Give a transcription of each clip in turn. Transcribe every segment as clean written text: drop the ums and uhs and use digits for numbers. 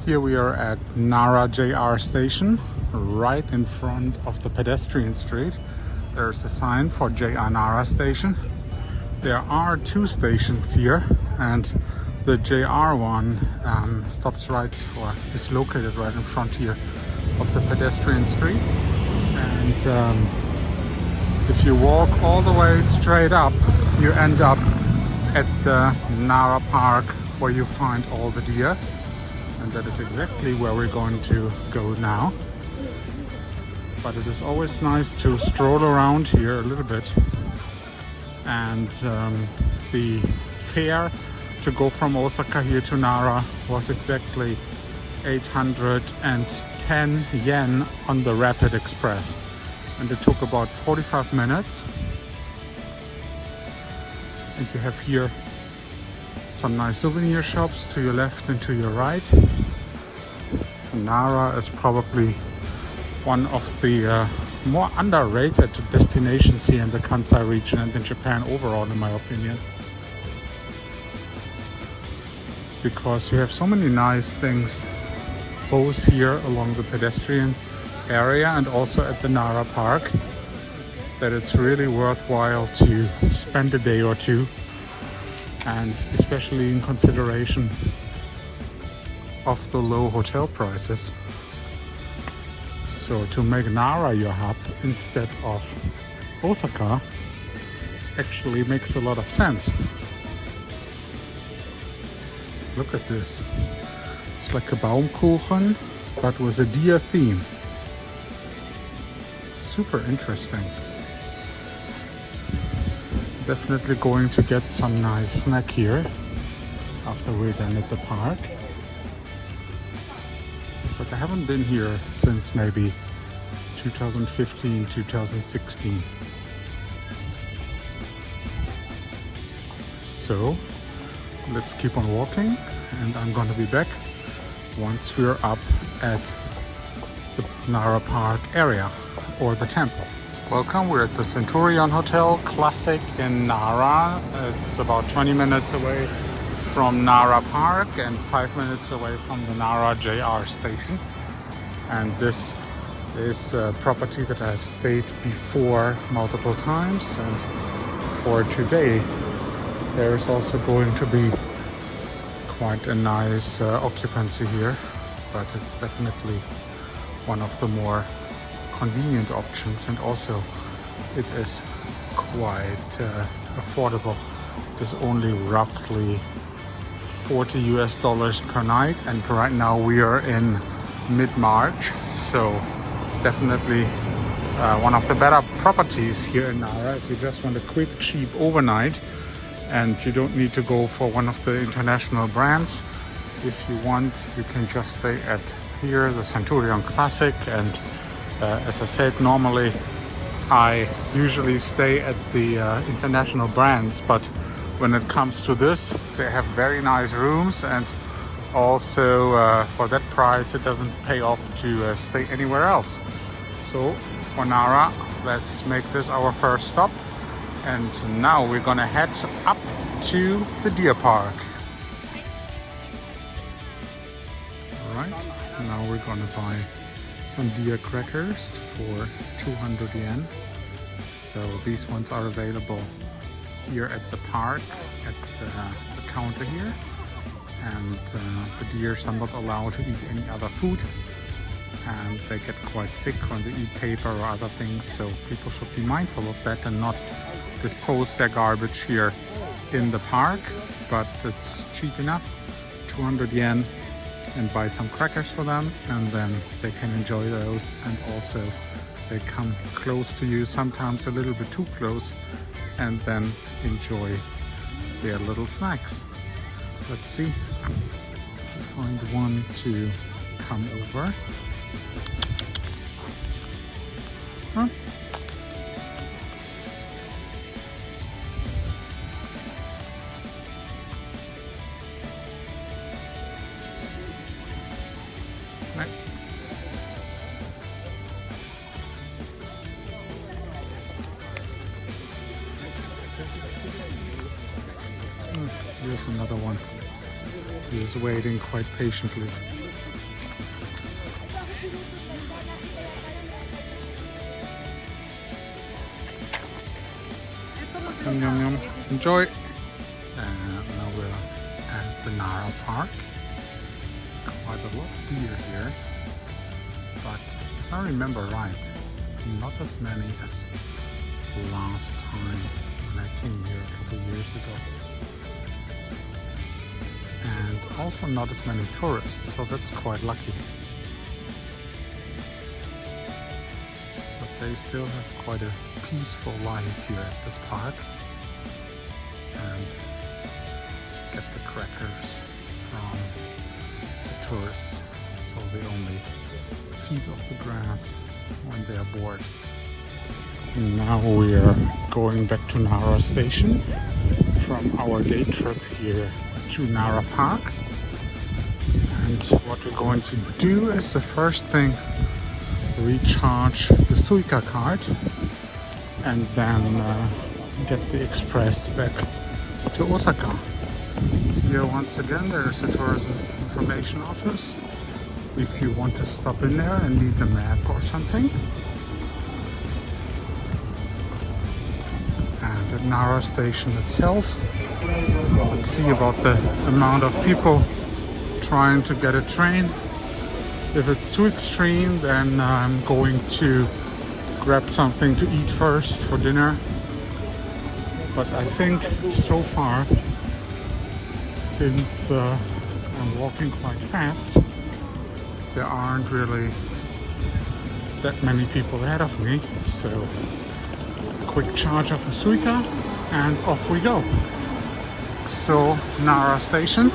Here we are at Nara JR Station, right in front of the pedestrian street. There's a sign for JR Nara Station. There are two stations here, and the JR one is located right in front here of the pedestrian street. And if you walk all the way straight up, you end up at the Nara Park, where you find all the deer. And that is exactly where we're going to go now. But it is always nice to stroll around here a little bit. And the fare to go from Osaka here to Nara was exactly 810 yen on the Rapid Express. And it took about 45 minutes. And you have here some nice souvenir shops to your left and to your right. Nara is probably one of the more underrated destinations here in the Kansai region and in Japan overall, in my opinion. Because you have so many nice things both here along the pedestrian area and also at the Nara Park, that it's really worthwhile to spend a day or two, and especially in consideration of the low hotel prices. So to make Nara your hub instead of Osaka actually makes a lot of sense. Look at this. It's like a Baumkuchen, but with a deer theme. Super interesting. Definitely going to get some nice snack here after we're done at the park. But I haven't been here since maybe 2015, 2016. So let's keep on walking, and I'm gonna be back once we're up at the Nara Park area, or the temple. Welcome, we're at the Centurion Hotel Classic in Nara. It's about 20 minutes away from Nara Park and 5 minutes away from the Nara JR Station. And this is a property that I've stayed before multiple times, and for today there is also going to be quite a nice occupancy here, but it's definitely one of the more convenient options, and also it is quite affordable. It is only roughly $40 US per night, and right now we are in mid-March, so definitely one of the better properties here in Nara if you just want a quick, cheap overnight and you don't need to go for one of the international brands. If you want, you can just stay at here, the Centurion Classic. And as I said, normally I usually stay at the international brands, but when it comes to this, they have very nice rooms, and also for that price it doesn't pay off to stay anywhere else. So for Nara, let's make this our first stop, and now we're gonna head up to the deer park. Alright, now we're gonna buy some deer crackers for 200 yen. So these ones are available here at the park, at the counter here. And the deers are not allowed to eat any other food, and they get quite sick when they eat paper or other things, so people should be mindful of that and not dispose their garbage here in the park. But it's cheap enough, 200 yen, and buy some crackers for them, and then they can enjoy those. And also they come close to you, sometimes a little bit too close, and then enjoy their little snacks. Let's see, find one to come over. Huh? Right. Here's another one. He is waiting quite patiently. Yum, yum, yum. Enjoy. And now we're at the Nara Park. Quite a lot of deer here, but if I remember right, not as many as last time when I came here a couple years ago. And also not as many tourists, so that's quite lucky. But they still have quite a peaceful life here at this park. And get the crackers from the tourists, so they only feed off the grass when they are bored. Now we are going back to Nara Station from our day trip here to Nara Park. And what we're going to do is the first thing, recharge the Suica card and then get the express back to Osaka. Here once again there's a tourism information office if you want to stop in there and need a map or something. And at Nara Station itself, let's see about the amount of people trying to get a train. If it's too extreme, then I'm going to grab something to eat first for dinner. But I think so far, since I'm walking quite fast, there aren't really that many people ahead of me. So quick charge of a Suica and off we go. So Nara Station,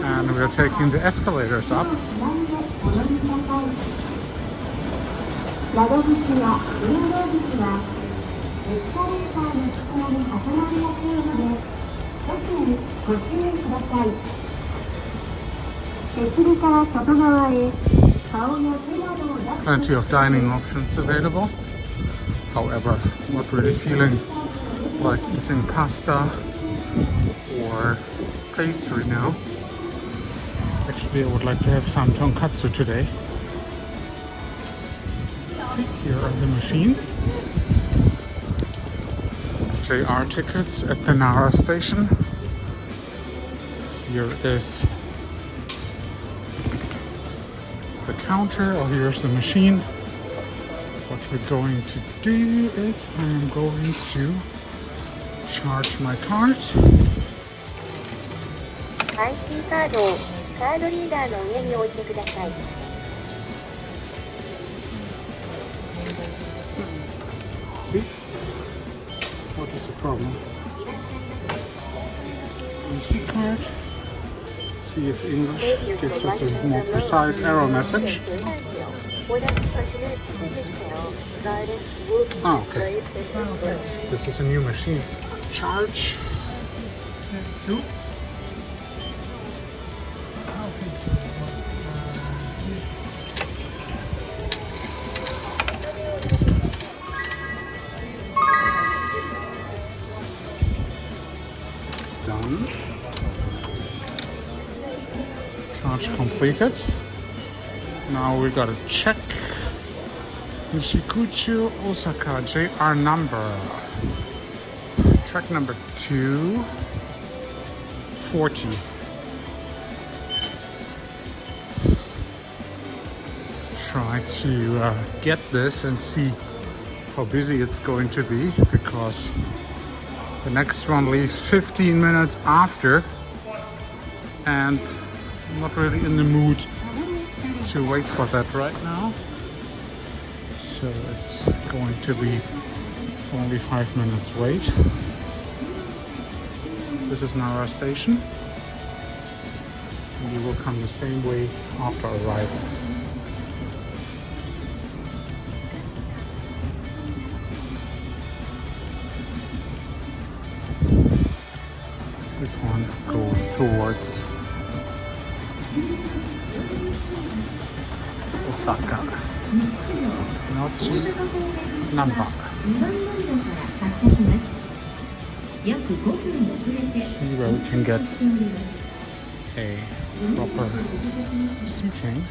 and we're taking the escalators up. Plenty of dining options available. However, not really feeling like eating pasta or pastry now. Actually, I would like to have some tonkatsu today. Let's see, here are the machines. JR tickets at the Nara Station. Here is the counter, or here's the machine. What we're going to do is I'm going to charge my card. See? What is the problem? EC card. See if English gives us a more precise error message. Oh, okay. This is a new machine. Charge. Done. Charge completed. Now we gotta check Nishikuchu, Osaka, JR number. Track number 240. Let's try to get this and see how busy it's going to be, because the next one leaves 15 minutes after, and I'm not really in the mood to wait for that right now. So it's going to be only 5 minutes wait. This is Nara Station, and you will come the same way after arrival. This one goes towards Osaka, not Nara. See where we can get a proper seating.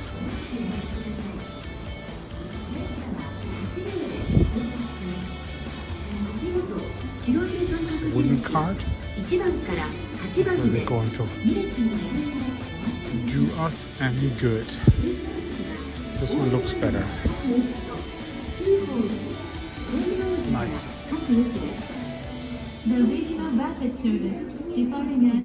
cart really going to do us any good. This one looks better. Nice. The regional rapid service departing at